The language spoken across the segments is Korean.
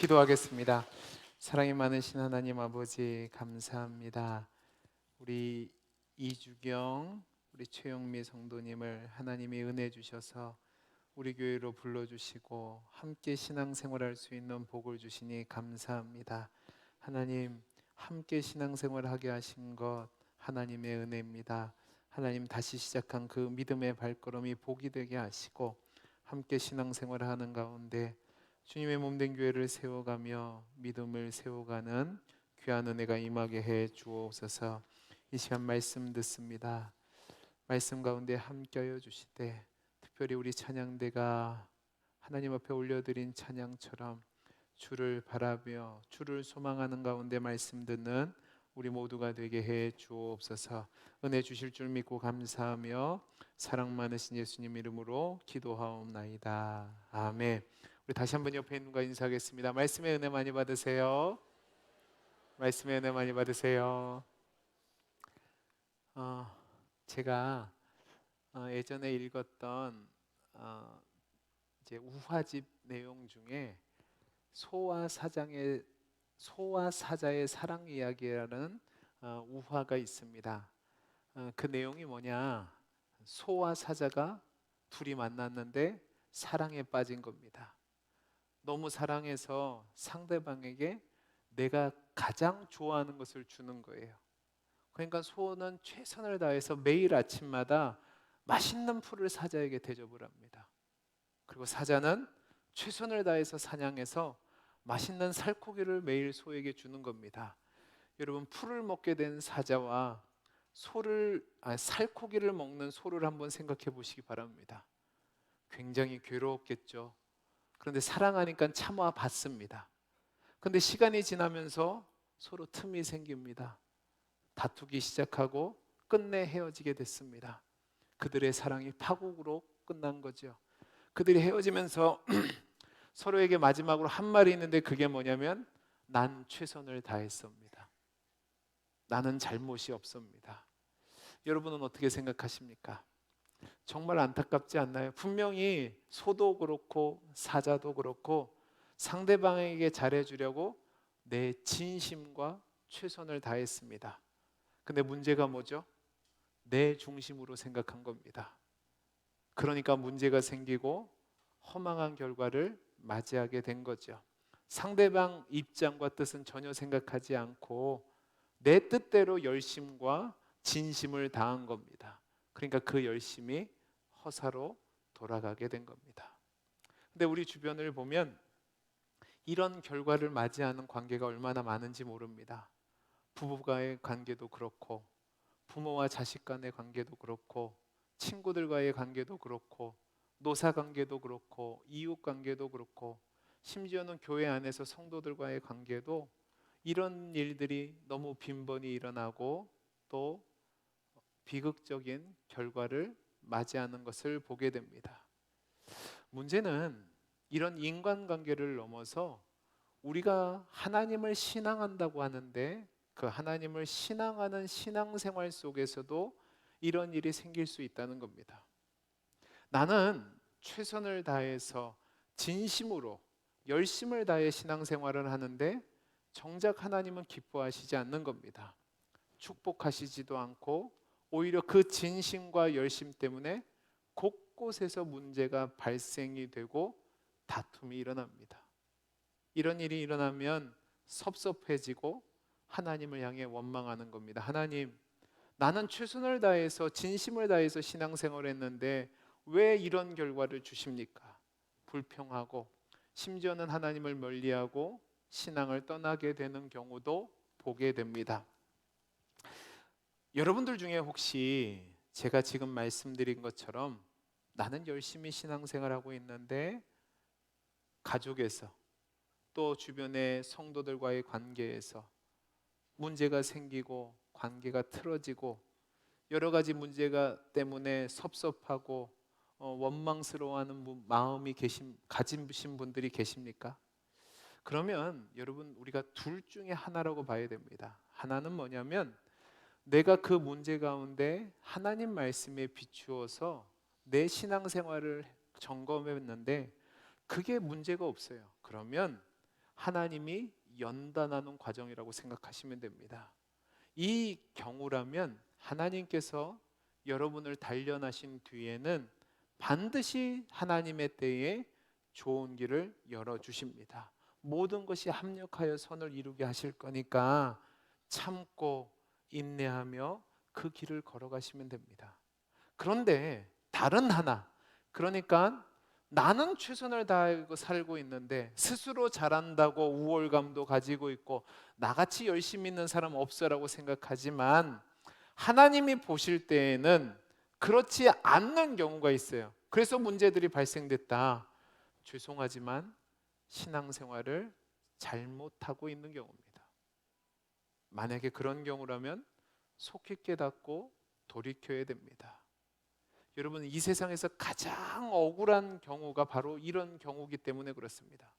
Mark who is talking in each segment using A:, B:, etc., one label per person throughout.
A: 기도하겠습니다. 사랑이 많으신 하나님 아버지 감사합니다. 우리 이주경, 우리 최영미 성도님을 하나님이 은혜 주셔서 우리 교회로 불러주시고 함께 신앙생활할 수 있는 복을 주시니 감사합니다. 하나님, 함께 신앙생활하게 하신 것 하나님의 은혜입니다. 하나님, 다시 시작한 그 믿음의 발걸음이 복이 되게 하시고 함께 신앙생활하는 가운데 주님의 몸된 교회를 세워가며 믿음을 세워가는 귀한 은혜가 임하게 해 주옵소서. 이 시간 말씀 듣습니다. 말씀 가운데 함께하여 주시되 특별히 우리 찬양대가 하나님 앞에 올려드린 찬양처럼 주를 바라며 주를 소망하는 가운데 말씀 듣는 우리 모두가 되게 해 주옵소서. 은혜 주실 줄 믿고 감사하며 사랑 많으신 예수님 이름으로 기도하옵나이다. 아멘. 우리 다시 한번 옆에 있는 분과 인사하겠습니다. 말씀의 은혜 많이 받으세요. 말씀의 은혜 많이 받으세요. 어, 제가 예전에 읽었던 이제 우화집 내용 중에 소와 사자의 사랑 이야기라는 우화가 있습니다. 그 내용이 뭐냐? 소와 사자가 둘이 만났는데 사랑에 빠진 겁니다. 너무 사랑해서 상대방에게 내가 가장 좋아하는 것을 주는 거예요. 그러니까 소는 최선을 다해서 매일 아침마다 맛있는 풀을 사자에게 대접을 합니다. 그리고 사자는 최선을 다해서 사냥해서 맛있는 살코기를 매일 소에게 주는 겁니다. 여러분, 풀을 먹게 된 사자와 살코기를 먹는 소를 한번 생각해 보시기 바랍니다. 굉장히 괴로웠겠죠. 그런데 사랑하니까 참아봤습니다. 그런데 시간이 지나면서 서로 틈이 생깁니다. 다투기 시작하고 끝내 헤어지게 됐습니다. 그들의 사랑이 파국으로 끝난 거죠. 그들이 헤어지면서 서로에게 마지막으로 한 말이 있는데 그게 뭐냐면 난 최선을 다했습니다. 나는 잘못이 없습니다. 여러분은 어떻게 생각하십니까? 정말 안타깝지 않나요? 분명히 소도 그렇고 사자도 그렇고 상대방에게 잘해주려고 내 진심과 최선을 다했습니다. 근데 문제가 뭐죠? 내 중심으로 생각한 겁니다. 그러니까 문제가 생기고 허망한 결과를 맞이하게 된 거죠. 상대방 입장과 뜻은 전혀 생각하지 않고 내 뜻대로 열심과 진심을 다한 겁니다. 그러니까 그 열심이 허사로 돌아가게 된 겁니다. 근데 우리 주변을 보면 이런 결과를 맞이하는 관계가 얼마나 많은지 모릅니다. 부부간의 관계도 그렇고 부모와 자식 간의 관계도 그렇고 친구들과의 관계도 그렇고 노사 관계도 그렇고 이웃 관계도 그렇고 심지어는 교회 안에서 성도들과의 관계도 이런 일들이 너무 빈번히 일어나고 또 비극적인 결과를 맞이하는 것을 보게 됩니다. 문제는 이런 인간관계를 넘어서 우리가 하나님을 신앙한다고 하는데 그 하나님을 신앙하는 신앙생활 속에서도 이런 일이 생길 수 있다는 겁니다. 나는 최선을 다해서 진심으로 열심을 다해 신앙생활을 하는데 정작 하나님은 기뻐하시지 않는 겁니다. 축복하시지도 않고 오히려 그 진심과 열심 때문에 곳곳에서 문제가 발생이 되고 다툼이 일어납니다. 이런 일이 일어나면 섭섭해지고 하나님을 향해 원망하는 겁니다. 하나님, 나는 최선을 다해서 진심을 다해서 신앙생활을 했는데 왜 이런 결과를 주십니까? 불평하고 심지어는 하나님을 멀리하고 신앙을 떠나게 되는 경우도 보게 됩니다. 여러분들 중에 혹시 제가 지금 말씀드린 것처럼 나는 열심히 신앙생활하고 있는데 가족에서 또 주변의 성도들과의 관계에서 문제가 생기고 관계가 틀어지고 여러 가지 문제가 때문에 섭섭하고 원망스러워하는 마음이 가지신 분들이 계십니까? 그러면 여러분 우리가 둘 중에 하나라고 봐야 됩니다. 하나는 뭐냐면 내가 그 문제 가운데 하나님 말씀에 비추어서 내 신앙생활을 점검했는데 그게 문제가 없어요. 그러면 하나님이 연단하는 과정이라고 생각하시면 됩니다. 이 경우라면 하나님께서 여러분을 단련하신 뒤에는 반드시 하나님의 때에 좋은 길을 열어주십니다. 모든 것이 합력하여 선을 이루게 하실 거니까 참고 인내하며 그 길을 걸어가시면 됩니다. 그런데 다른 하나, 그러니까 나는 최선을 다하고 살고 있는데 스스로 잘한다고 우월감도 가지고 있고 나같이 열심히 있는 사람 없어라고 생각하지만 하나님이 보실 때에는 그렇지 않는 경우가 있어요. 그래서 문제들이 발생됐다. 죄송하지만 신앙생활을 잘못하고 있는 경우입니다. 만약에 그런 경우라면 속히 깨닫고 돌이켜야 됩니다. 여러분, 이 세상에서 가장 억울한 경우가 바로 이런 경우이기 때문에 그렇습니다.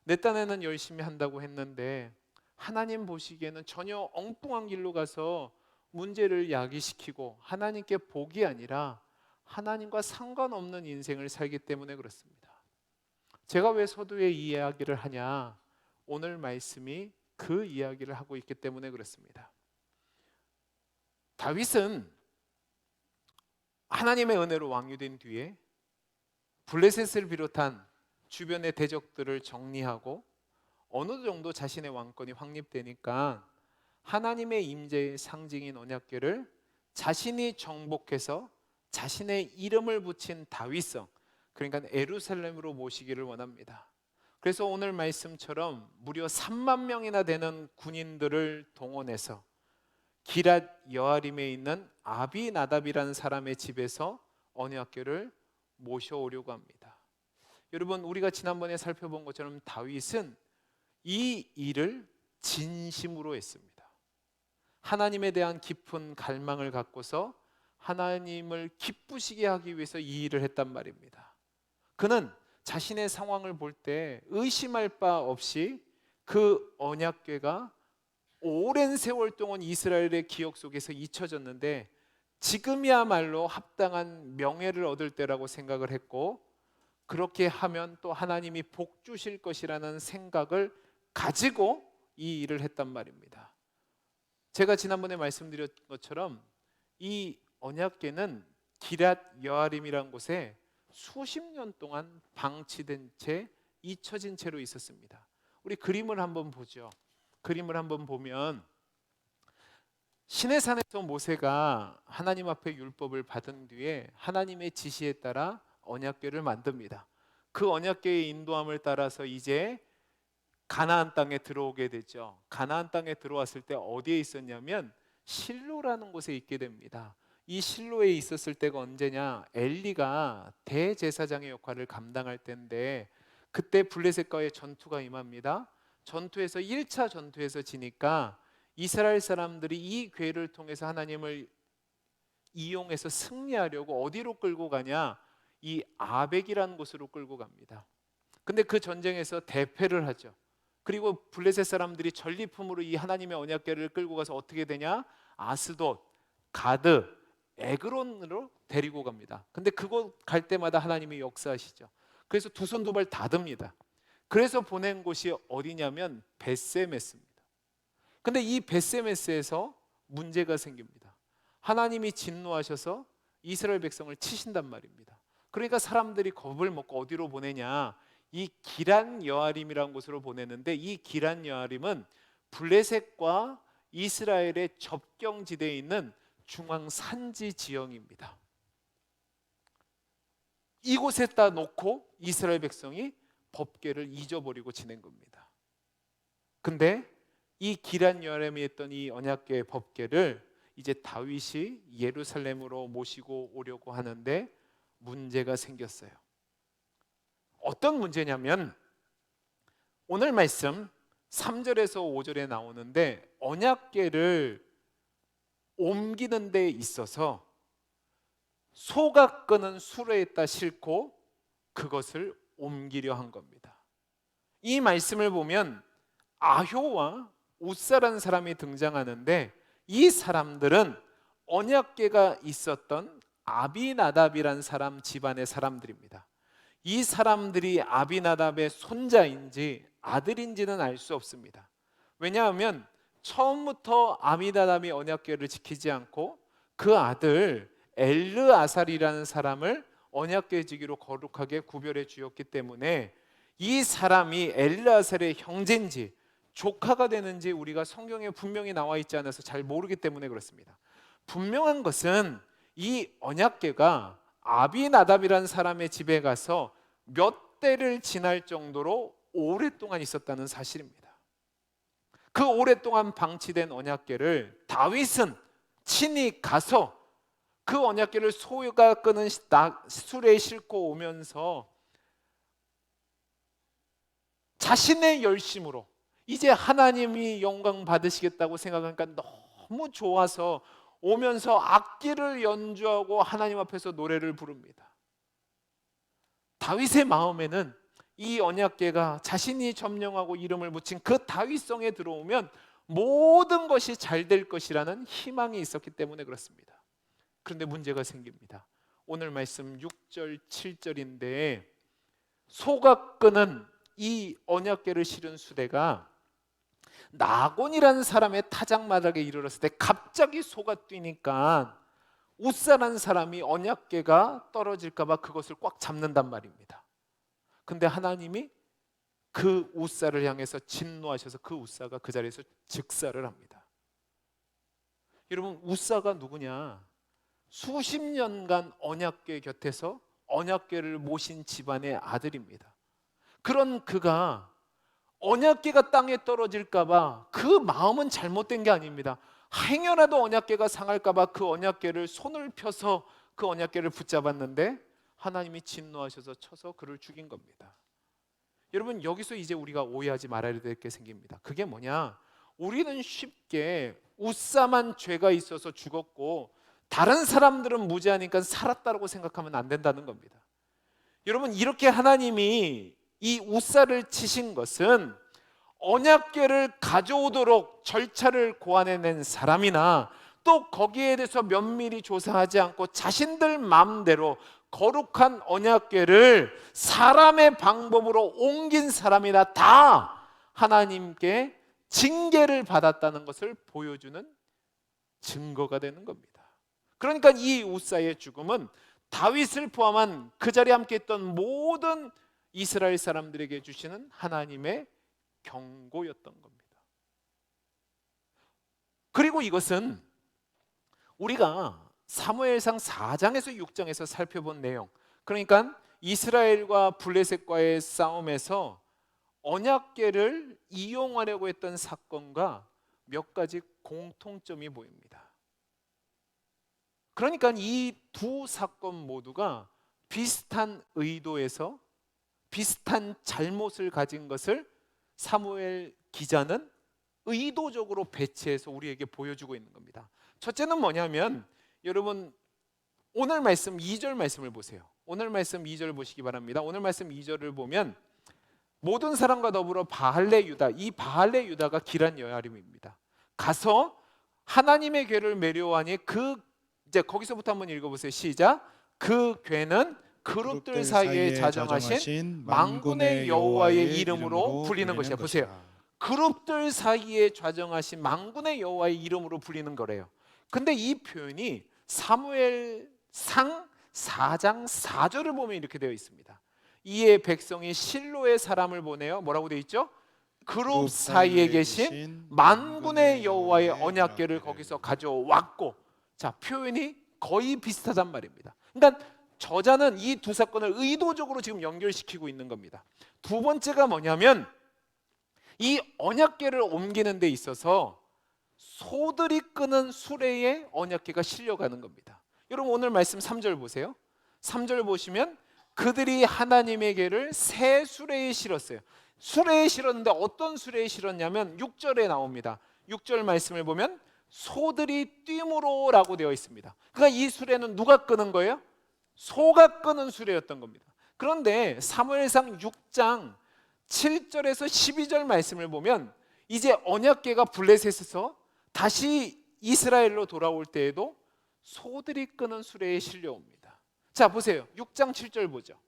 A: 내 딴에는 열심히 한다고 했는데 하나님 보시기에는 전혀 엉뚱한 길로 가서 문제를 야기시키고 하나님께 복이 아니라 하나님과 상관없는 인생을 살기 때문에 그렇습니다. 제가 왜 서두에 이 이야기를 하냐? 오늘 말씀이 그 이야기를 하고 있기 때문에 그렇습니다. 다윗은 하나님의 은혜로 왕이 된 뒤에 블레셋을 비롯한 주변의 대적들을 정리하고 어느 정도 자신의 왕권이 확립되니까 하나님의 임재의 상징인 언약궤를 자신이 정복해서 자신의 이름을 붙인 다윗성, 그러니까 예루살렘으로 모시기를 원합니다. 그래서 오늘 말씀처럼 무려 3만 명이나 되는 군인들을 동원해서 기랏 여아림에 있는 아비나답이라는 사람의 집에서 언약궤를 모셔오려고 합니다. 여러분, 우리가 지난번에 살펴본 것처럼 다윗은 이 일을 진심으로 했습니다. 하나님에 대한 깊은 갈망을 갖고서 하나님을 기쁘시게 하기 위해서 이 일을 했단 말입니다. 그는 자신의 상황을 볼 때 의심할 바 없이 그 언약궤가 오랜 세월 동안 이스라엘의 기억 속에서 잊혀졌는데 지금이야말로 합당한 명예를 얻을 때라고 생각을 했고, 그렇게 하면 또 하나님이 복 주실 것이라는 생각을 가지고 이 일을 했단 말입니다. 제가 지난번에 말씀드렸던 것처럼 이 언약궤는 기랏 여아림이라는 곳에 수십 년 동안 방치된 채 잊혀진 채로 있었습니다. 우리 그림을 한번 보죠. 그림을 한번 보면 시내산에서 모세가 하나님 앞에 율법을 받은 뒤에 하나님의 지시에 따라 언약궤를 만듭니다. 그 언약궤의 인도함을 따라서 이제 가나안 땅에 들어오게 되죠. 가나안 땅에 들어왔을 때 어디에 있었냐면 실로라는 곳에 있게 됩니다. 이 실로에 있었을 때가 언제냐? 엘리가 대제사장의 역할을 감당할 때인데 그때 블레셋과의 전투가 임합니다. 전투에서 1차 전투에서 지니까 이스라엘 사람들이 이 궤를 통해서 하나님을 이용해서 승리하려고 어디로 끌고 가냐? 이 아벡이라는 곳으로 끌고 갑니다. 근데 그 전쟁에서 대패를 하죠. 그리고 블레셋 사람들이 전리품으로 이 하나님의 언약궤를 끌고 가서 어떻게 되냐? 아스돗, 가드, 에그론으로 데리고 갑니다. 근데 그곳 갈 때마다 하나님이 역사하시죠. 그래서 두 손 두 발 다 듭니다. 그래서 보낸 곳이 어디냐면 벳세메스입니다. 근데 이 벳세메스에서 문제가 생깁니다. 하나님이 진노하셔서 이스라엘 백성을 치신단 말입니다. 그러니까 사람들이 겁을 먹고 어디로 보내냐? 이 기란 여아림이라는 곳으로 보내는데 이 기란 여아림은 블레셋과 이스라엘의 접경지대에 있는 중앙 산지 지형입니다. 이곳에다 놓고 이스라엘 백성이 법궤를 잊어버리고 지낸 겁니다. 근데 이 기란 여아림에 있던 이 언약궤의 법궤를 이제 다윗이 예루살렘으로 모시고 오려고 하는데 문제가 생겼어요. 어떤 문제냐면 오늘 말씀 3절에서 5절에 나오는데 언약궤를 옮기는 데 있어서 소가 끄는 수레에다 싣고 그것을 옮기려 한 겁니다. 이 말씀을 보면 아효와 웃사라는 사람이 등장하는데 이 사람들은 언약궤가 있었던 아비나답이라는 사람 집안의 사람들입니다. 이 사람들이 아비나답의 손자인지 아들인지는 알 수 없습니다. 왜냐하면 처음부터 아비나답이 언약궤를 지키지 않고 그 아들 엘르아살이라는 사람을 언약궤 지기로 거룩하게 구별해 주었기 때문에 이 사람이 엘르아살의 형제인지 조카가 되는지 우리가 성경에 분명히 나와 있지 않아서 잘 모르기 때문에 그렇습니다. 분명한 것은 이 언약궤가 아비나답이라는 사람의 집에 가서 몇 대를 지날 정도로 오랫동안 있었다는 사실입니다. 그 오랫동안 방치된 언약궤를 다윗은 친히 가서 그 언약궤를 소가 끄는 수레에 싣고 오면서 자신의 열심으로 이제 하나님이 영광 받으시겠다고 생각하니까 너무 좋아서 오면서 악기를 연주하고 하나님 앞에서 노래를 부릅니다. 다윗의 마음에는 이 언약궤가 자신이 점령하고 이름을 붙인 그 다윗성에 들어오면 모든 것이 잘 될 것이라는 희망이 있었기 때문에 그렇습니다. 그런데 문제가 생깁니다. 오늘 말씀 6절 7절인데 소가 끄는 이 언약궤를 실은 수레가 나곤이라는 사람의 타작마당에 이르렀을 때 갑자기 소가 뛰니까 웃사라는 사람이 언약궤가 떨어질까 봐 그것을 꽉 잡는단 말입니다. 근데 하나님이 그 웃사를 향해서 진노하셔서 그 웃사가 그 자리에서 즉사를 합니다. 여러분, 웃사가 누구냐? 수십 년간 언약궤 곁에서 언약궤를 모신 집안의 아들입니다. 그런 그가 언약궤가 땅에 떨어질까 봐 그 마음은 잘못된 게 아닙니다. 행여라도 언약궤가 상할까 봐 그 언약궤를 손을 펴서 그 언약궤를 붙잡았는데 하나님이 진노하셔서 쳐서 그를 죽인 겁니다. 여러분, 여기서 이제 우리가 오해하지 말아야 될 게 생깁니다. 그게 뭐냐? 우리는 쉽게 웃사만 죄가 있어서 죽었고 다른 사람들은 무죄하니까 살았다고 생각하면 안 된다는 겁니다. 여러분, 이렇게 하나님이 이 웃사를 치신 것은 언약궤를 가져오도록 절차를 고안해낸 사람이나 또 거기에 대해서 면밀히 조사하지 않고 자신들 마음대로 거룩한 언약궤를 사람의 방법으로 옮긴 사람이나 다 하나님께 징계를 받았다는 것을 보여주는 증거가 되는 겁니다. 그러니까 이 웃사의 죽음은 다윗을 포함한 그 자리에 함께 있던 모든 이스라엘 사람들에게 주시는 하나님의 경고였던 겁니다. 그리고 이것은 우리가 사무엘상 4장에서 6장에서 살펴본 내용, 그러니까 이스라엘과 블레셋과의 싸움에서 언약궤를 이용하려고 했던 사건과 몇 가지 공통점이 보입니다. 그러니까 이 두 사건 모두가 비슷한 의도에서 비슷한 잘못을 가진 것을 사무엘 기자는 의도적으로 배치해서 우리에게 보여주고 있는 겁니다. 첫째는 뭐냐면, 여러분 오늘 말씀 2절 말씀을 보세요. 오늘 말씀 2절 보시기 바랍니다. 오늘 말씀 2절을 보면 모든 사람과 더불어 바할레 유다, 이 바할레 유다가 기란 여야림입니다. 가서 하나님의 궤를 메려하니 이제 거기서부터 한번 읽어보세요. 시작. 그 궤는 그룹들 사이에 자정하신 만군의 여호와의 이름으로 불리는 것이야. 보세요. 그룹들 사이에 좌정하신 만군의 여호와의 이름으로 불리는 거래요. 근데 이 표현이 사무엘상 4장 4절을 보면 이렇게 되어 있습니다. 이에 백성이 실로의 사람을 보내어 뭐라고 되어 있죠? 그룹 사이에 계신 만군의 여호와의 언약궤를 거기서 가져왔고, 자, 표현이 거의 비슷하단 말입니다. 그러니까 저자는 이 두 사건을 의도적으로 지금 연결시키고 있는 겁니다. 두 번째가 뭐냐면, 이 언약궤를 옮기는 데 있어서 소들이 끄는 수레에 언약궤가 실려가는 겁니다. 여러분 오늘 말씀 3절 보세요. 3절 보시면 그들이 하나님의 궤를 새 수레에 실었어요. 수레에 실었는데 어떤 수레에 실었냐면 6절에 나옵니다. 6절 말씀을 보면 소들이 뛰므로 라고 되어 있습니다. 그러니까 이 수레는 누가 끄는 거예요? 소가 끄는 수레였던 겁니다. 그런데 사무엘상 6장 7절에서 12절 말씀을 보면 이제 언약궤가 블레셋에서 다시 이스라엘로 돌아올 때에도 소들이 끄는 수레에 실려옵니다. 자, 보세요. 6장 7절 보죠.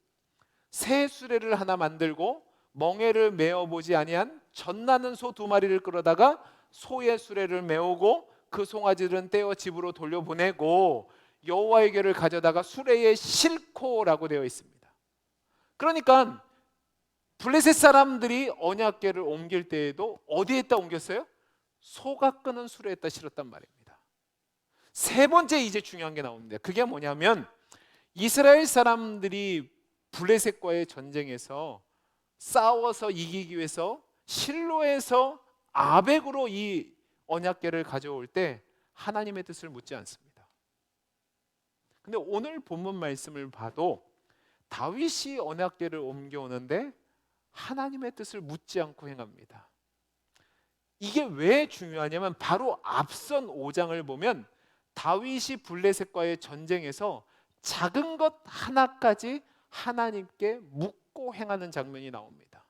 A: 새 수레를 하나 만들고 멍에를 메어보지 아니한 젖나는 소 2마리를 끌어다가 소의 수레를 메우고 그 송아지들은 떼어 집으로 돌려보내고 여호와에게를 가져다가 수레에 싣고라고 되어 있습니다. 그러니까 블레셋 사람들이 언약궤를 옮길 때에도 어디에다 옮겼어요? 소가 끄는 수레에다 실었단 말입니다. 세 번째 이제 중요한 게 나옵니다. 그게 뭐냐면 이스라엘 사람들이 블레셋과의 전쟁에서 싸워서 이기기 위해서 실로에서 아벡으로 이 언약궤를 가져올 때 하나님의 뜻을 묻지 않습니다. 근데 오늘 본문 말씀을 봐도 다윗이 언약궤를 옮겨오는데 하나님의 뜻을 묻지 않고 행합니다. 이게 왜 중요하냐면 바로 앞선 5장을 보면 다윗이 블레셋과의 전쟁에서 작은 것 하나까지 하나님께 묻고 행하는 장면이 나옵니다.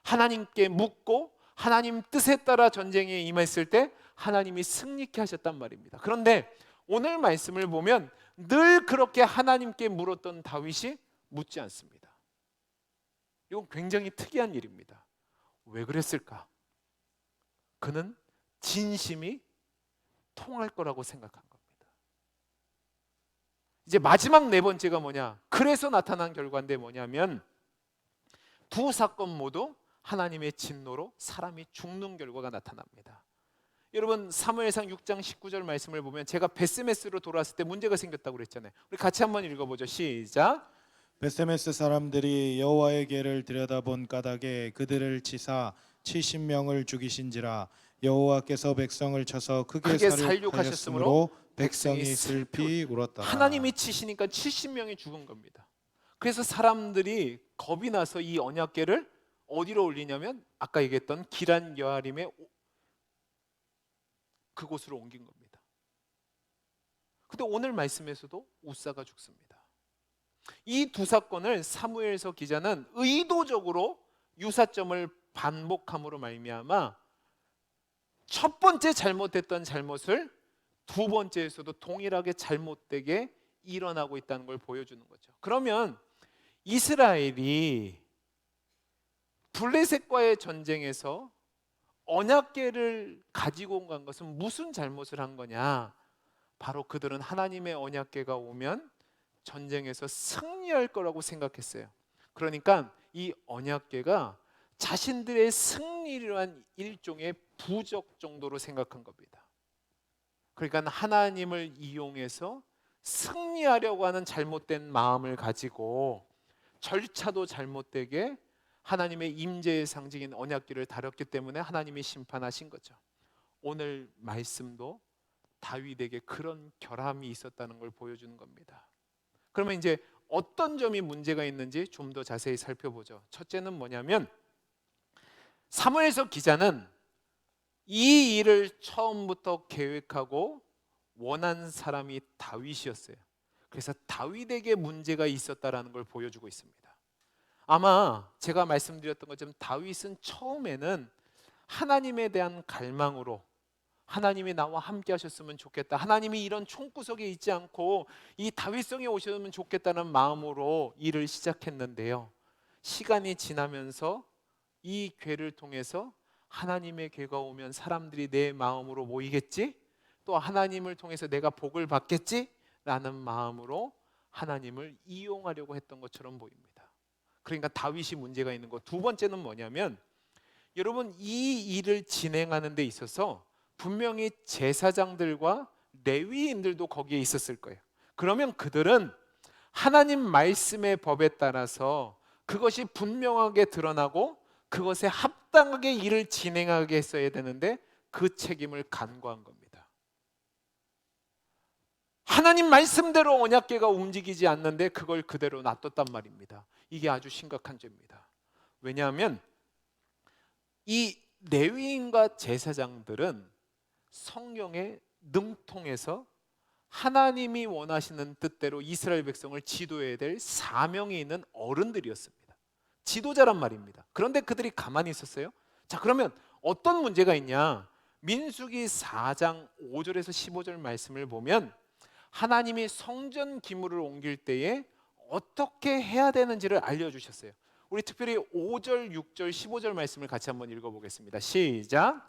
A: 하나님께 묻고 하나님 뜻에 따라 전쟁에 임했을 때 하나님이 승리케 하셨단 말입니다. 그런데 오늘 말씀을 보면 늘 그렇게 하나님께 물었던 다윗이 묻지 않습니다. 이건 굉장히 특이한 일입니다. 왜 그랬을까? 그는 진심이 통할 거라고 생각한 겁니다. 이제 마지막 네 번째가 뭐냐? 그래서 나타난 결과인데 뭐냐면 두 사건 모두 하나님의 진노로 사람이 죽는 결과가 나타납니다. 여러분 사무엘상 6장 19절 말씀을 보면 제가 베스메스로 돌아왔을 때 문제가 생겼다고 그랬잖아요. 우리 같이 한번 읽어보죠. 시작.
B: 베세메스 사람들이 여호와의 궤를 들여다본 까닭에 그들을 치사 70명을 죽이신지라 여호와께서 백성을 쳐서 크게 살육하셨으므로 백성이 슬피 울었다.
A: 하나님이 치시니까 70명이 죽은 겁니다. 그래서 사람들이 겁이 나서 이 언약궤를 어디로 올리냐면 아까 얘기했던 기란 여아림의 그곳으로 옮긴 겁니다. 근데 오늘 말씀에서도 우사가 죽습니다. 이 두 사건을 사무엘서 기자는 의도적으로 유사점을 반복함으로 말미암아 첫 번째 잘못했던 잘못을 두 번째에서도 동일하게 잘못되게 일어나고 있다는 걸 보여주는 거죠. 그러면 이스라엘이 블레셋과의 전쟁에서 언약궤를 가지고 간 것은 무슨 잘못을 한 거냐? 바로 그들은 하나님의 언약궤가 오면 전쟁에서 승리할 거라고 생각했어요. 그러니까 이 언약궤가 자신들의 승리를 위한 일종의 부적 정도로 생각한 겁니다. 그러니까 하나님을 이용해서 승리하려고 하는 잘못된 마음을 가지고 절차도 잘못되게 하나님의 임재의 상징인 언약궤를 다뤘기 때문에 하나님이 심판하신 거죠. 오늘 말씀도 다윗에게 그런 결함이 있었다는 걸 보여주는 겁니다. 그러면 이제 어떤 점이 문제가 있는지 좀 더 자세히 살펴보죠. 첫째는 뭐냐면 사무엘서 기자는 이 일을 처음부터 계획하고 원한 사람이 다윗이었어요. 그래서 다윗에게 문제가 있었다라는 걸 보여주고 있습니다. 아마 제가 말씀드렸던 것처럼 다윗은 처음에는 하나님에 대한 갈망으로 하나님이 나와 함께 하셨으면 좋겠다, 하나님이 이런 총구석에 있지 않고 이 다윗성에 오셨으면 좋겠다는 마음으로 일을 시작했는데요, 시간이 지나면서 이 궤를 통해서 하나님의 궤가 오면 사람들이 내 마음으로 모이겠지, 또 하나님을 통해서 내가 복을 받겠지 라는 마음으로 하나님을 이용하려고 했던 것처럼 보입니다. 그러니까 다윗이 문제가 있는 거. 두 번째는 뭐냐면 여러분 이 일을 진행하는 데 있어서 분명히 제사장들과 레위인들도 거기에 있었을 거예요. 그러면 그들은 하나님 말씀의 법에 따라서 그것이 분명하게 드러나고 그것에 합당하게 일을 진행하게 했어야 되는데 그 책임을 간과한 겁니다. 하나님 말씀대로 언약궤가 움직이지 않는데 그걸 그대로 놔뒀단 말입니다. 이게 아주 심각한 죄입니다. 왜냐하면 이 레위인과 제사장들은 성경에 능통해서 하나님이 원하시는 뜻대로 이스라엘 백성을 지도해야 될 사명이 있는 어른들이었습니다. 지도자란 말입니다. 그런데 그들이 가만히 있었어요. 자, 그러면 어떤 문제가 있냐? 민수기 4장 5절에서 15절 말씀을 보면 하나님이 성전 기물을 옮길 때에 어떻게 해야 되는지를 알려주셨어요. 우리 특별히 5절, 6절, 15절 말씀을 같이 한번 읽어보겠습니다. 시작.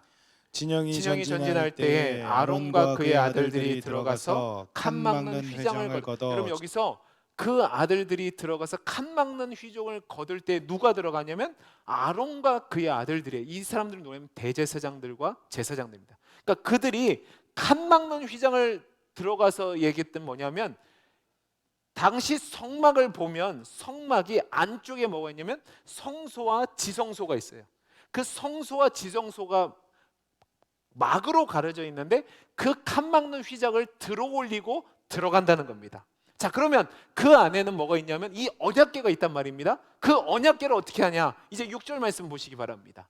B: 진영이
A: 전진할 때에 아론과 그의 아들들이 들어가서 칸 막는 휘장을 걷어. 여러분 여기서 그 아들들이 들어가서 칸 막는 휘종을 거둘 때 누가 들어가냐면 아론과 그의 아들들이에요. 이 사람들은 뭐냐면 대제사장들과 제사장들입니다. 그러니까 그들이 칸 막는 휘장을 들어가서 얘기했던 뭐냐면 당시 성막을 보면 성막이 안쪽에 뭐가 있냐면 성소와 지성소가 있어요. 그 성소와 지성소가 막으로 가려져 있는데 그 칸 막는 휘장을 들어 올리고 들어간다는 겁니다. 자, 그러면 그 안에는 뭐가 있냐면 이 언약궤가 있단 말입니다. 그 언약궤를 어떻게 하냐? 이제 6절 말씀 보시기 바랍니다.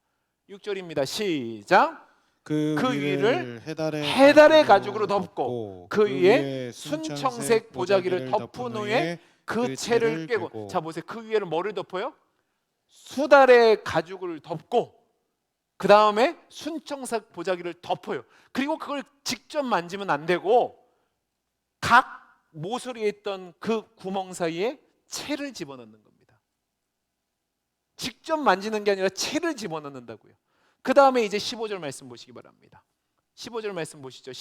A: 6절입니다. 시작. 그 위를 해달의 가죽으로 덮고 그 위에 순청색 보자기를 덮은 후에 그 채를 꿰고. 자, 보세요. 그 위에는 뭐를 덮어요? 수달의 가죽을 덮고 그 다음에 순청색 보자기를 덮어요. 그리고 그걸 직접 만지면 안 되고 각 모서리에 있던 그 구멍 사이에 채를 집어넣는 겁니다. 직접 만지는 게 아니라 채를 집어넣는다고요. 그 다음에 이제 15절 말씀 보시기 바랍니다. 15절 말씀 보시죠.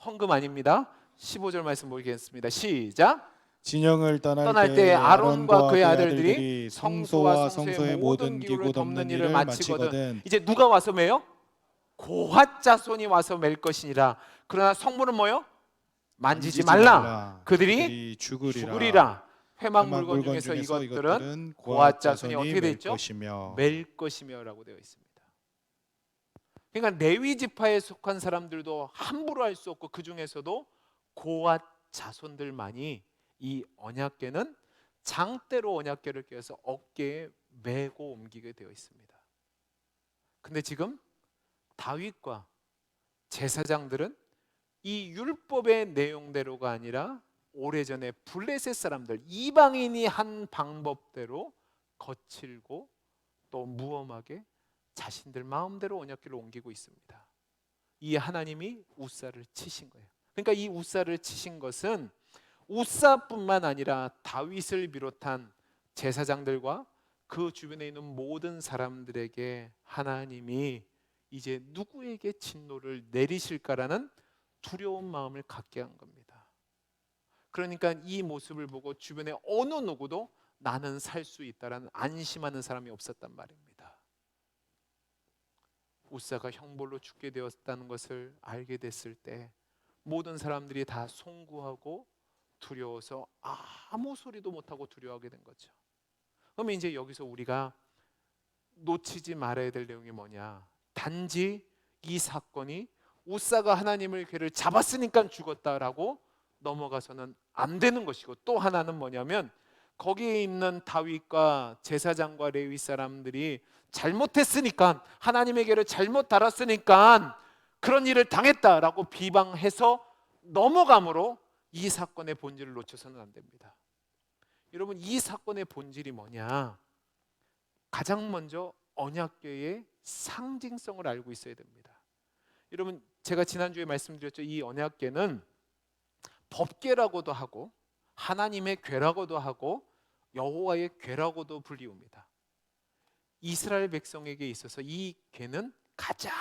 A: 헌금 아닙니다. 15절 말씀 보겠습니다. 시작.
B: 진영을 떠날 때 아론과 그의 아들들이 성소와 성소의 모든 기구 덮는 일을 마치거든.
A: 이제 누가 와서 매요? 고핫 자손이 와서 맬 것이니라. 그러나 성물은 뭐요? 만지지 말라. 그들이 죽으리라. 회막 물건 중에서 이것들은 고핫 자손이 어떻게 되어 있죠? 맬 것이며라고 되어 있습니다. 그러니까 레위 지파에 속한 사람들도 함부로 할 수 없고 그 중에서도 고핫 자손들만이 이 언약궤는 장대로 언약궤를 껴서 어깨에 메고 옮기게 되어 있습니다. 근데 지금 다윗과 제사장들은 이 율법의 내용대로가 아니라 오래전에 블레셋 사람들 이방인이 한 방법대로 거칠고 또 무엄하게 자신들 마음대로 언약궤를 옮기고 있습니다. 이 하나님이 우사를 치신 거예요. 그러니까 이 우사를 치신 것은 우사뿐만 아니라 다윗을 비롯한 제사장들과 그 주변에 있는 모든 사람들에게 하나님이 이제 누구에게 진노를 내리실까라는 두려운 마음을 갖게 한 겁니다. 그러니까 이 모습을 보고 주변에 어느 누구도 나는 살 수 있다라는 안심하는 사람이 없었단 말입니다. 우사가 형벌로 죽게 되었다는 것을 알게 됐을 때 모든 사람들이 다 송구하고 두려워서 아무 소리도 못하고 두려워하게 된 거죠. 그러면 이제 여기서 우리가 놓치지 말아야 될 내용이 뭐냐? 단지 이 사건이 우사가 하나님의 궤를 잡았으니까 죽었다라고 넘어가서는 안 되는 것이고, 또 하나는 뭐냐면 거기에 있는 다윗과 제사장과 레위 사람들이 잘못했으니까, 하나님의 궤를 잘못 달았으니까 그런 일을 당했다라고 비방해서 넘어감으로 이 사건의 본질을 놓쳐서는 안 됩니다. 여러분, 이 사건의 본질이 뭐냐? 가장 먼저 언약궤의 상징성을 알고 있어야 됩니다. 여러분, 제가 지난주에 말씀드렸죠. 이 언약궤는 법궤라고도 하고 하나님의 궤라고도 하고 여호와의 궤라고도 불리웁니다. 이스라엘 백성에게 있어서 이 궤는 가장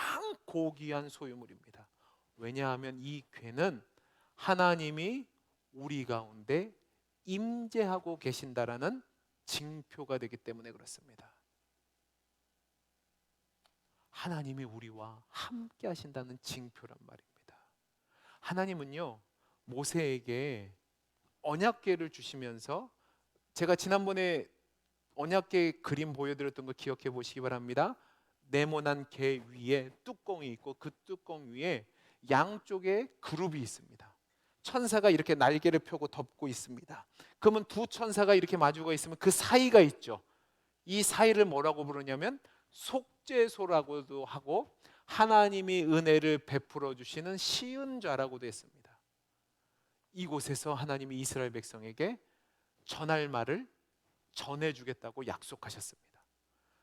A: 고귀한 소유물입니다. 왜냐하면 이 궤는 하나님이 우리 가운데 임재하고 계신다라는 징표가 되기 때문에 그렇습니다. 하나님이 우리와 함께 하신다는 징표란 말입니다. 하나님은요, 모세에게 언약궤를 주시면서, 제가 지난번에 언약궤 그림 보여드렸던 거 기억해 보시기 바랍니다. 네모난 궤 위에 뚜껑이 있고 그 뚜껑 위에 양쪽에 그룹이 있습니다. 천사가 이렇게 날개를 펴고 덮고 있습니다. 그러면 두 천사가 이렇게 마주가 있으면 그 사이가 있죠. 이 사이를 뭐라고 부르냐면 속죄소라고도 하고 하나님이 은혜를 베풀어 주시는 시은좌라고도 했습니다. 이곳에서 하나님이 이스라엘 백성에게 전할 말을 전해주겠다고 약속하셨습니다.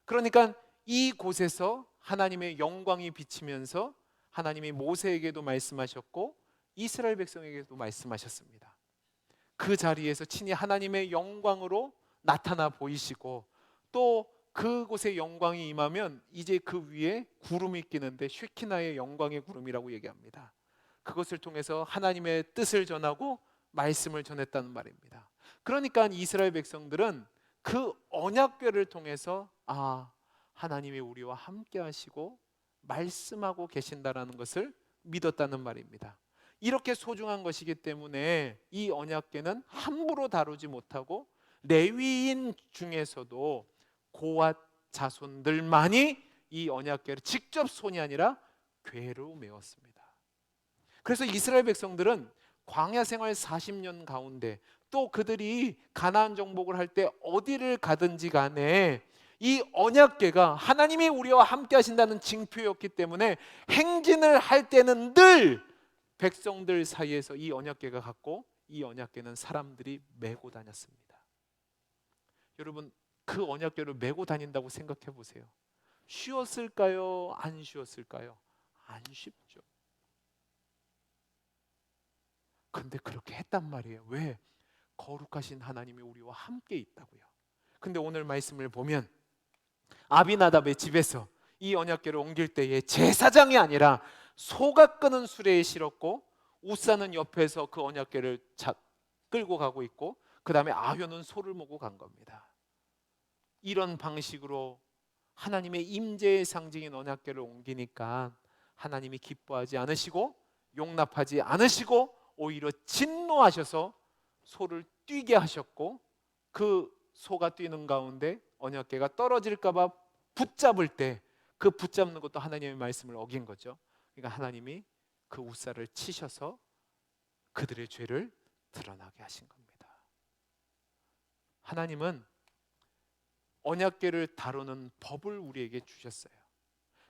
A: 그러니까 이곳에서 하나님의 영광이 비치면서 하나님이 모세에게도 말씀하셨고 이스라엘 백성에게도 말씀하셨습니다. 그 자리에서 친히 하나님의 영광으로 나타나 보이시고, 또 그곳에 영광이 임하면 이제 그 위에 구름이 끼는데 쉐키나의 영광의 구름이라고 얘기합니다. 그것을 통해서 하나님의 뜻을 전하고 말씀을 전했다는 말입니다. 그러니까 이스라엘 백성들은 그 언약궤를 통해서 하나님이 우리와 함께 하시고 말씀하고 계신다라는 것을 믿었다는 말입니다. 이렇게 소중한 것이기 때문에 이 언약궤는 함부로 다루지 못하고 레위인 중에서도 고앗 자손들만이 이 언약궤를 직접 손이 아니라 궤로 메웠습니다. 그래서 이스라엘 백성들은 광야 생활 40년 가운데, 또 그들이 가나안 정복을 할 때 어디를 가든지 간에 이 언약궤가 하나님이 우리와 함께 하신다는 징표였기 때문에 행진을 할 때는 늘 백성들 사이에서 이 언약궤가 갔고, 이 언약궤는 사람들이 메고 다녔습니다. 여러분, 그 언약궤를 메고 다닌다고 생각해 보세요. 쉬웠을까요? 안 쉬웠을까요? 안 쉽죠. 근데 그렇게 했단 말이에요. 왜? 거룩하신 하나님이 우리와 함께 있다고요. 근데 오늘 말씀을 보면 아비나답의 집에서 이 언약궤를 옮길 때에 제사장이 아니라 소가 끄는 수레에 실었고, 우사는 옆에서 그 언약궤를 끌고 가고 있고, 그 다음에 아효는 소를 모고 간 겁니다. 이런 방식으로 하나님의 임재의 상징인 언약궤를 옮기니까 하나님이 기뻐하지 않으시고 용납하지 않으시고 오히려 진노하셔서 소를 뛰게 하셨고, 그 소가 뛰는 가운데 언약궤가 떨어질까 봐 붙잡을 때 그 붙잡는 것도 하나님의 말씀을 어긴 거죠. 그러니까 하나님이 그 우사를 치셔서 그들의 죄를 드러나게 하신 겁니다. 하나님은 언약궤를 다루는 법을 우리에게 주셨어요.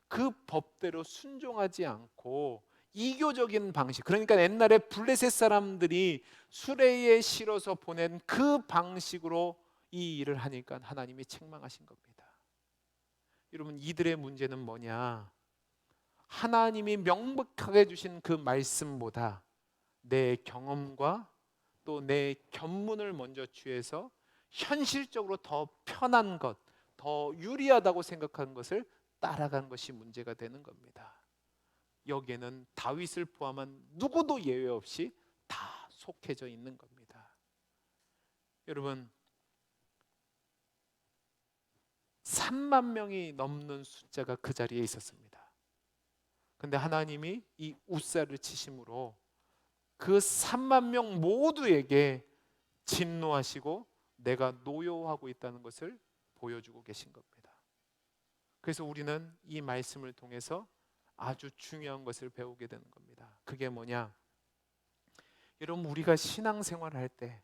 A: 그 법대로 순종하지 않고 이교적인 방식, 그러니까 옛날에 블레셋 사람들이 수레에 실어서 보낸 그 방식으로 이 일을 하니까 하나님이 책망하신 겁니다. 여러분, 이들의 문제는 뭐냐? 하나님이 명백하게 주신 그 말씀보다 내 경험과 또 내 견문을 먼저 취해서 현실적으로 더 편한 것, 더 유리하다고 생각하는 것을 따라간 것이 문제가 되는 겁니다. 여기에는 다윗을 포함한 누구도 예외 없이 다 속해져 있는 겁니다. 여러분, 3만 명이 넘는 숫자가 그 자리에 있었습니다. 근데 하나님이 이 우사를 치심으로 그 3만 명 모두에게 진노하시고 내가 노여워하고 있다는 것을 보여주고 계신 겁니다. 그래서 우리는 이 말씀을 통해서 아주 중요한 것을 배우게 되는 겁니다. 그게 뭐냐? 여러분, 우리가 신앙생활을 할 때,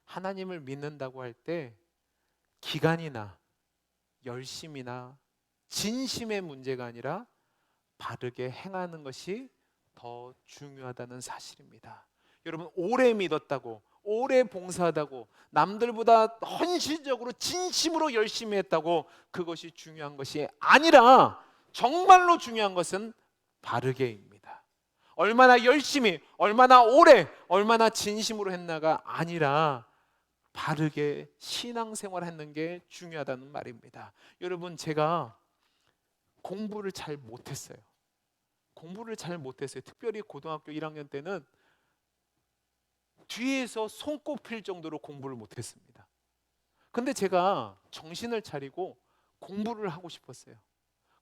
A: 하나님을 믿는다고 할 때 기간이나 열심이나 진심의 문제가 아니라 바르게 행하는 것이 더 중요하다는 사실입니다. 여러분, 오래 믿었다고, 오래 봉사하다고, 남들보다 헌신적으로 진심으로 열심히 했다고 그것이 중요한 것이 아니라 정말로 중요한 것은 바르게입니다. 얼마나 열심히, 얼마나 오래, 얼마나 진심으로 했나가 아니라 바르게 신앙생활 하는 게 중요하다는 말입니다. 여러분, 제가 공부를 잘 못했어요. 특별히 고등학교 1학년 때는 뒤에서 손꼽힐 정도로 공부를 못했습니다. 근데 제가 정신을 차리고 공부를 하고 싶었어요.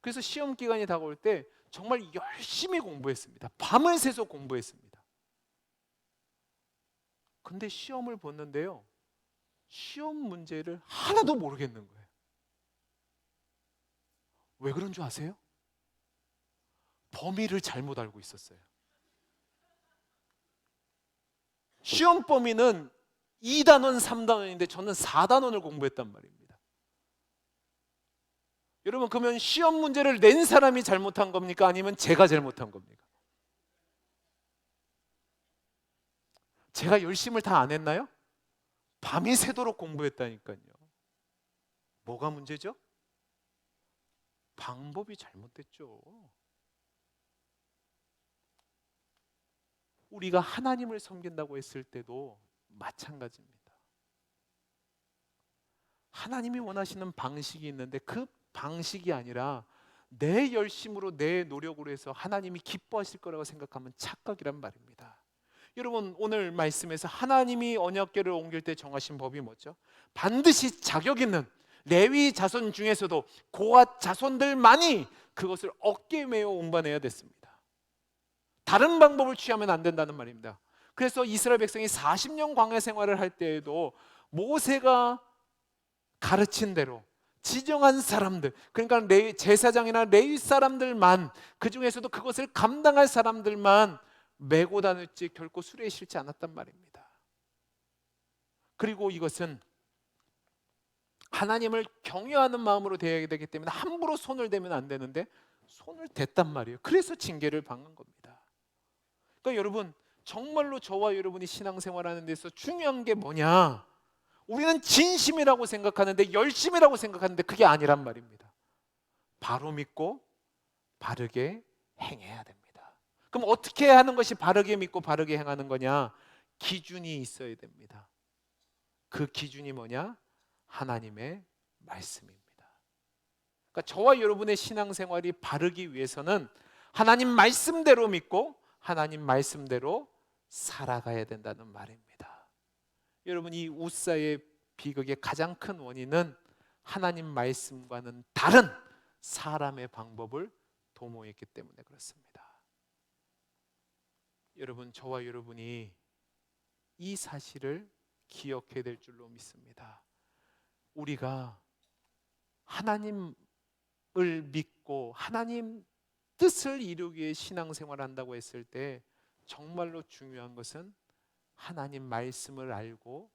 A: 그래서 시험 기간이 다가올 때 정말 열심히 공부했습니다. 밤을 새서 공부했습니다. 근데 시험을 봤는데요, 시험 문제를 하나도 모르겠는 거예요. 왜 그런 줄 아세요? 범위를 잘못 알고 있었어요. 시험 범위는 2단원, 3단원인데 저는 4단원을 공부했단 말입니다. 여러분, 그러면 시험 문제를 낸 사람이 잘못한 겁니까? 아니면 제가 잘못한 겁니까? 제가 열심을 다 안 했나요? 밤이 새도록 공부했다니까요. 뭐가 문제죠? 방법이 잘못됐죠. 우리가 하나님을 섬긴다고 했을 때도 마찬가지입니다. 하나님이 원하시는 방식이 있는데 그 방식이 아니라 내 열심으로 내 노력으로 해서 하나님이 기뻐하실 거라고 생각하면 착각이란 말입니다. 여러분, 오늘 말씀에서 하나님이 언약궤를 옮길 때 정하신 법이 뭐죠? 반드시 자격 있는 레위 자손 중에서도 고앗 자손들만이 그것을 어깨에 메어 운반해야 됐습니다. 다른 방법을 취하면 안 된다는 말입니다. 그래서 이스라엘 백성이 40년 광야 생활을 할 때에도 모세가 가르친 대로 지정한 사람들, 그러니까 제사장이나 레위 사람들만, 그 중에서도 그것을 감당할 사람들만 메고 다녔지 결코 수레에 실지 않았단 말입니다. 그리고 이것은 하나님을 경외하는 마음으로 대해야 되기 때문에 함부로 손을 대면 안 되는데 손을 댔단 말이에요. 그래서 징계를 받는 겁니다. 그러니까 여러분, 정말로 저와 여러분이 신앙생활하는 데서 중요한 게 뭐냐? 우리는 진심이라고 생각하는데, 열심이라고 생각하는데 그게 아니란 말입니다. 바로 믿고 바르게 행해야 됩니다. 그럼 어떻게 하는 것이 바르게 믿고 바르게 행하는 거냐? 기준이 있어야 됩니다. 그 기준이 뭐냐? 하나님의 말씀입니다. 그러니까 저와 여러분의 신앙생활이 바르기 위해서는 하나님 말씀대로 믿고 하나님 말씀대로 살아가야 된다는 말입니다. 여러분, 이 우사의 비극의 가장 큰 원인은 하나님 말씀과는 다른 사람의 방법을 도모했기 때문에 그렇습니다. 여러분, 저와 여러분이 이 사실을 기억해야 될 줄로 믿습니다. 우리가 하나님을 믿고 하나님 뜻을 이루기 위해 신앙생활을 한다고 했을 때 정말로 중요한 것은 하나님 말씀을 알고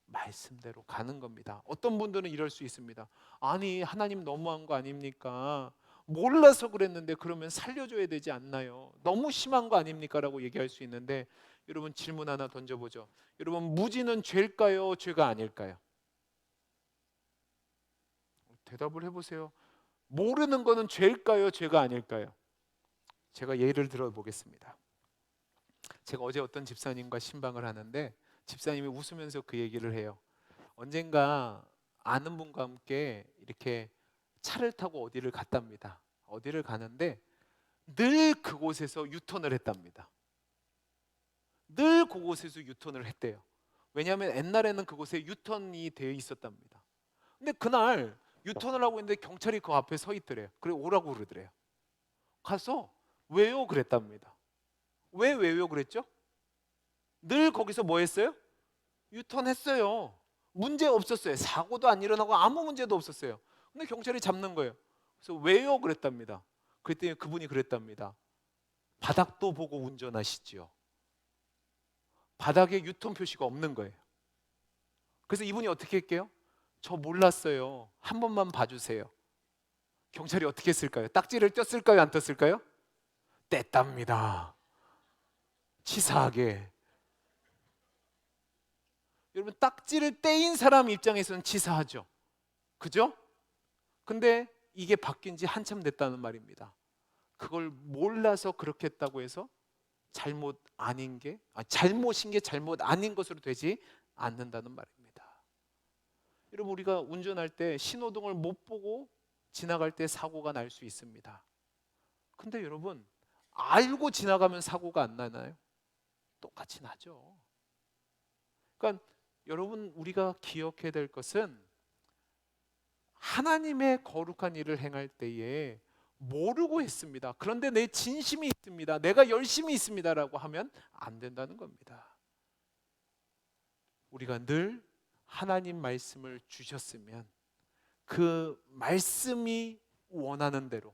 A: 말씀대로 가는 겁니다. 어떤 분들은 이럴 수 있습니다. 아니, 하나님 너무한 거 아닙니까? 몰라서 그랬는데 그러면 살려줘야 되지 않나요? 너무 심한 거 아닙니까? 라고 얘기할 수 있는데, 여러분, 질문 하나 던져보죠. 여러분, 무지는 죄일까요? 죄가 아닐까요? 대답을 해보세요. 모르는 거는 죄일까요? 죄가 아닐까요? 제가 예를 들어 보겠습니다. 제가 어제 어떤 집사님과 신방을 하는데 집사님이 웃으면서 그 얘기를 해요. 언젠가 아는 분과 함께 이렇게 차를 타고 어디를 갔답니다. 어디를 가는데 늘 그곳에서 유턴을 했답니다. 늘 그곳에서 유턴을 했대요. 왜냐하면 옛날에는 그곳에 유턴이 되어 있었답니다. 근데 그날 유턴을 하고 있는데 경찰이 그 앞에 서 있더래요. 그래, 오라고 그러더래요. 가서 왜요? 그랬답니다. 왜요? 그랬죠? 늘 거기서 뭐 했어요? 유턴했어요. 문제 없었어요. 사고도 안 일어나고 아무 문제도 없었어요. 근데 경찰이 잡는 거예요. 그래서 왜요? 그랬답니다. 그랬더니 그분이 그랬답니다. 바닥도 보고 운전하시지요. 바닥에 유턴 표시가 없는 거예요. 그래서 이분이 어떻게 할게요? 저 몰랐어요. 한 번만 봐주세요. 경찰이 어떻게 했을까요? 딱지를 뗐을까요? 안 뗐을까요? 뗐답니다. 치사하게. 여러분, 딱지를 떼인 사람 입장에서는 치사하죠. 그죠? 근데 이게 바뀐 지 한참 됐다는 말입니다. 그걸 몰라서 그렇게 했다고 해서 잘못인 게 잘못 아닌 것으로 되지 않는다는 말입니다. 여러분, 우리가 운전할 때 신호등을 못 보고 지나갈 때 사고가 날 수 있습니다. 근데 여러분, 알고 지나가면 사고가 안 나나요? 똑같이 나죠. 그러니까 여러분, 우리가 기억해야 될 것은 하나님의 거룩한 일을 행할 때에 모르고 했습니다. 그런데 내 진심이 있습니다. 내가 열심히 있습니다라고 하면 안 된다는 겁니다. 우리가 늘 하나님 말씀을 주셨으면 그 말씀이 원하는 대로,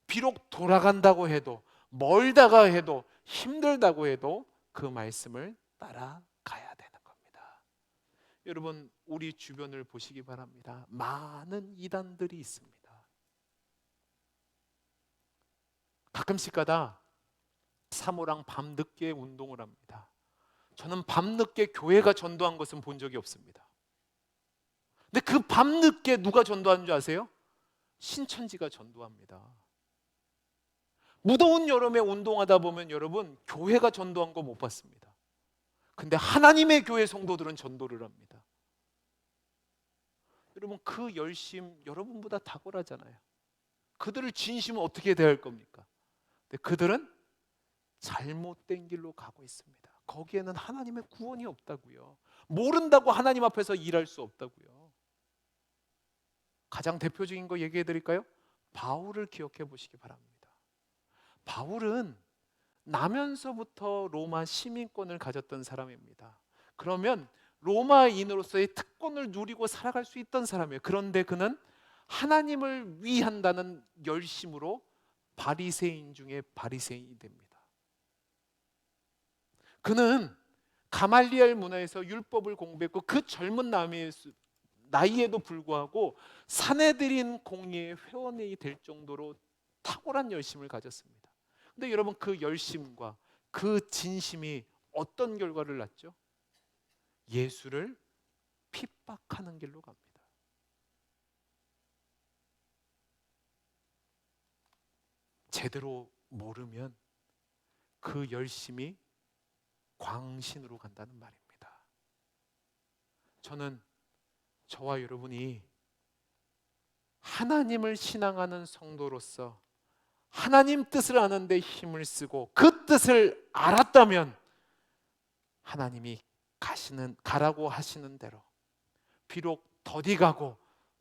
A: 비록 돌아간다고 해도, 멀다가 해도, 힘들다고 해도 그 말씀을 따라가야 되는 겁니다. 여러분, 우리 주변을 보시기 바랍니다. 많은 이단들이 있습니다. 가끔씩 가다 사모랑 밤늦게 운동을 합니다. 저는 밤늦게 교회가 전도한 것은 본 적이 없습니다. 근데 그 밤늦게 누가 전도하는 줄 아세요? 신천지가 전도합니다. 무더운 여름에 운동하다 보면 여러분, 교회가 전도한 거 못 봤습니다. 근데 하나님의 교회 성도들은 전도를 합니다. 여러분, 그 열심 여러분보다 탁월하잖아요. 그들을 진심은 어떻게 대할 겁니까? 근데 그들은 잘못된 길로 가고 있습니다. 거기에는 하나님의 구원이 없다고요. 모른다고 하나님 앞에서 일할 수 없다고요. 가장 대표적인 거 얘기해 드릴까요? 바울을 기억해 보시기 바랍니다. 바울은 나면서부터 로마 시민권을 가졌던 사람입니다. 그러면 로마인으로서의 특권을 누리고 살아갈 수 있던 사람이에요. 그런데 그는 하나님을 위한다는 열심으로 바리새인 중에 바리새인이 됩니다. 그는 가말리엘 문화에서 율법을 공부했고 그 젊은 나이에도 불구하고 사내들인 공의의 회원이 될 정도로 탁월한 열심을 가졌습니다. 근데 여러분, 그 열심과 그 진심이 어떤 결과를 낳죠? 예수를 핍박하는 길로 갑니다. 제대로 모르면 그 열심이 광신으로 간다는 말입니다. 저는 저와 여러분이 하나님을 신앙하는 성도로서 하나님 뜻을 아는 데 힘을 쓰고 그 뜻을 알았다면 하나님이 가라고 하시는 대로 비록 더디 가고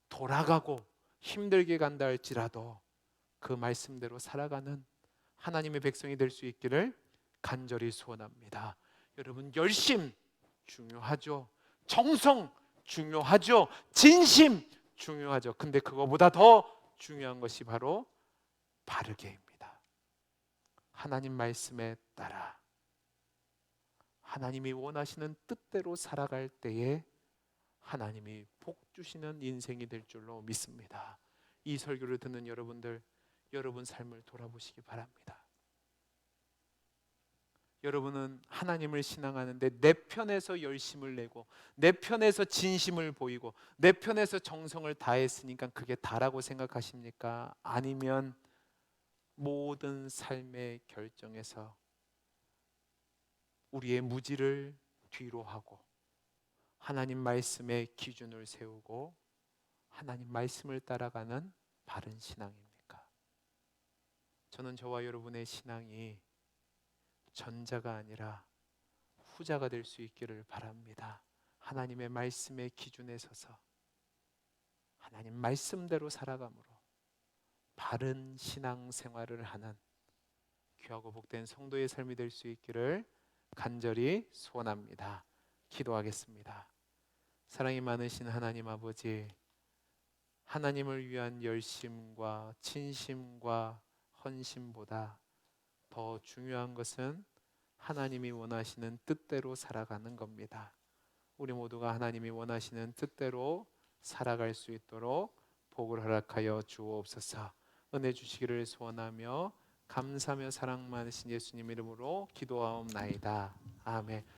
A: 돌아가고 힘들게 간다 할지라도 그 말씀대로 살아가는 하나님의 백성이 될 수 있기를 간절히 소원합니다. 여러분, 열심 중요하죠. 정성 중요하죠. 진심 중요하죠. 근데 그거보다 더 중요한 것이 바로 바르게입니다. 하나님 말씀에 따라 하나님이 원하시는 뜻대로 살아갈 때에 하나님이 복 주시는 인생이 될 줄로 믿습니다. 이 설교를 듣는 여러분들, 여러분 삶을 돌아보시기 바랍니다. 여러분은 하나님을 신앙하는데 내 편에서 열심을 내고 내 편에서 진심을 보이고 내 편에서 정성을 다했으니까 그게 다라고 생각하십니까? 아니면 모든 삶의 결정에서 우리의 무지를 뒤로 하고 하나님 말씀의 기준을 세우고 하나님 말씀을 따라가는 바른 신앙입니까? 저는 저와 여러분의 신앙이 전자가 아니라 후자가 될 수 있기를 바랍니다. 하나님의 말씀의 기준에 서서 하나님 말씀대로 살아감으로 바른 신앙 생활을 하는 귀하고 복된 성도의 삶이 될 수 있기를 간절히 소원합니다. 기도하겠습니다. 사랑이 많으신 하나님 아버지, 하나님을 위한 열심과 진심과 헌신보다 더 중요한 것은 하나님이 원하시는 뜻대로 살아가는 겁니다. 우리 모두가 하나님이 원하시는 뜻대로 살아갈 수 있도록 복을 허락하여 주옵소서. 은혜 주시기를 소원하며 감사하며 사랑 많으신 예수님 이름으로 기도하옵나이다. 아멘.